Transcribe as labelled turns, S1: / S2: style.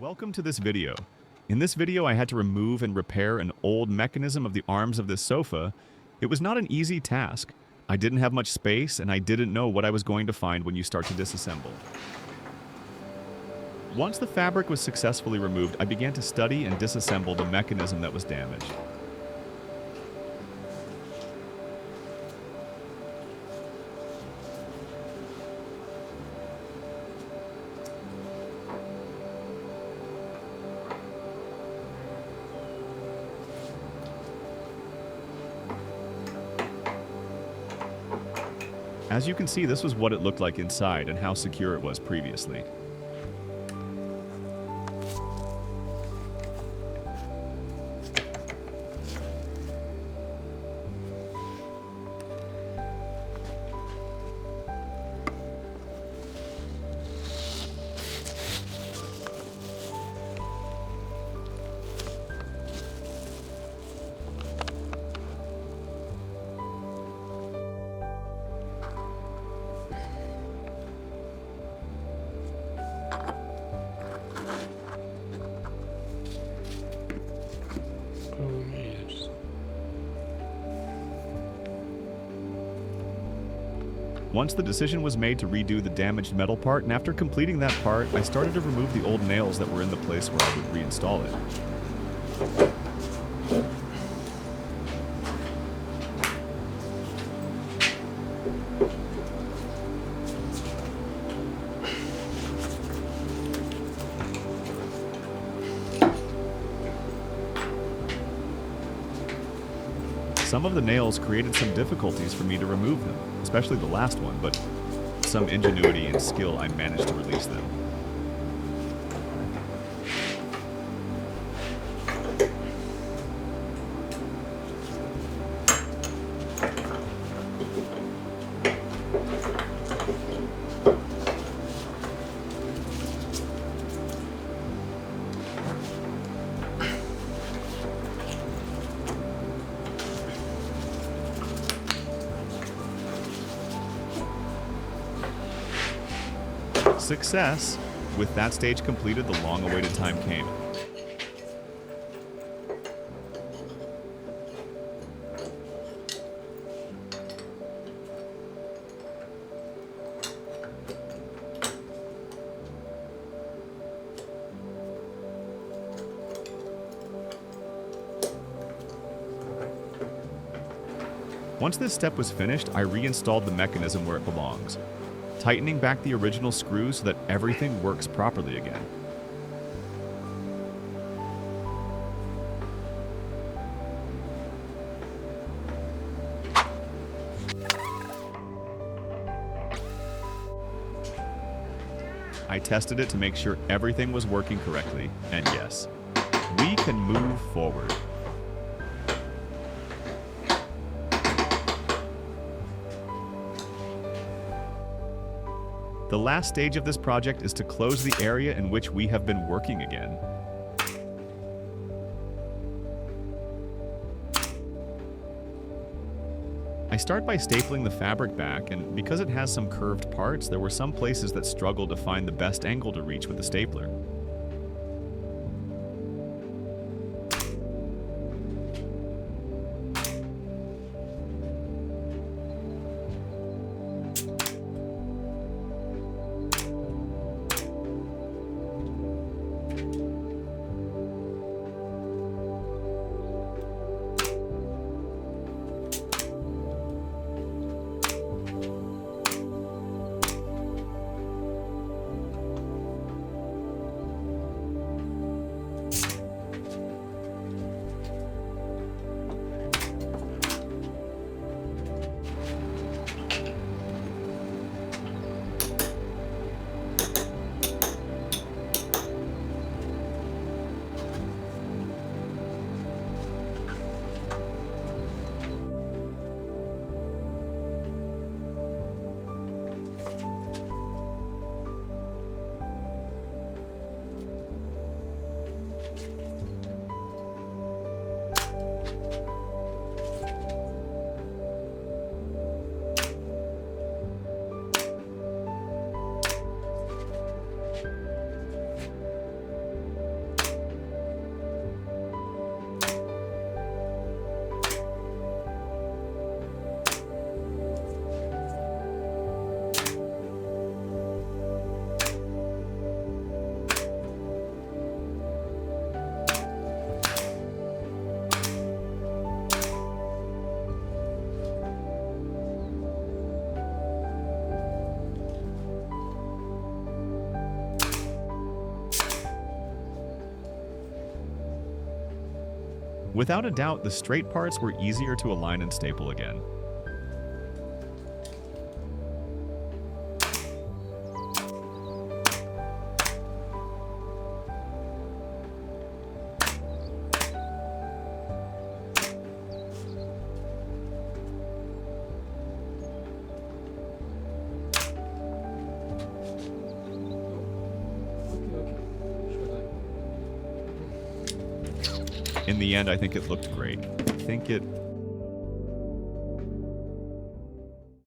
S1: Welcome to this video. In this video I had to remove and repair an old mechanism of the arms of this sofa. It was not an easy task. I didn't have much space and I didn't know what I was going to find when you start to disassemble. Once the fabric was successfully removed, I began to study and disassemble the mechanism that was damaged. As you can see, this was what it looked like inside and how secure it was previously. Once the decision was made to redo the damaged metal part, and after completing that part, I started to remove the old nails that were in the place where I would reinstall it. Some of the nails created some difficulties for me to remove them, especially the last one, but some ingenuity and skill I managed to release them. Success! With that stage completed, the long-awaited time came. Once this step was finished, I reinstalled the mechanism where it belongs, tightening back the original screws so that everything works properly again. I tested it to make sure everything was working correctly, and yes, we can move forward. The last stage of this project is to close the area in which we have been working again. I start by stapling the fabric back, and because it has some curved parts, there were some places that struggled to find the best angle to reach with the stapler. Without a doubt, the straight parts were easier to align and staple again. In the end, I think it looked great. I think it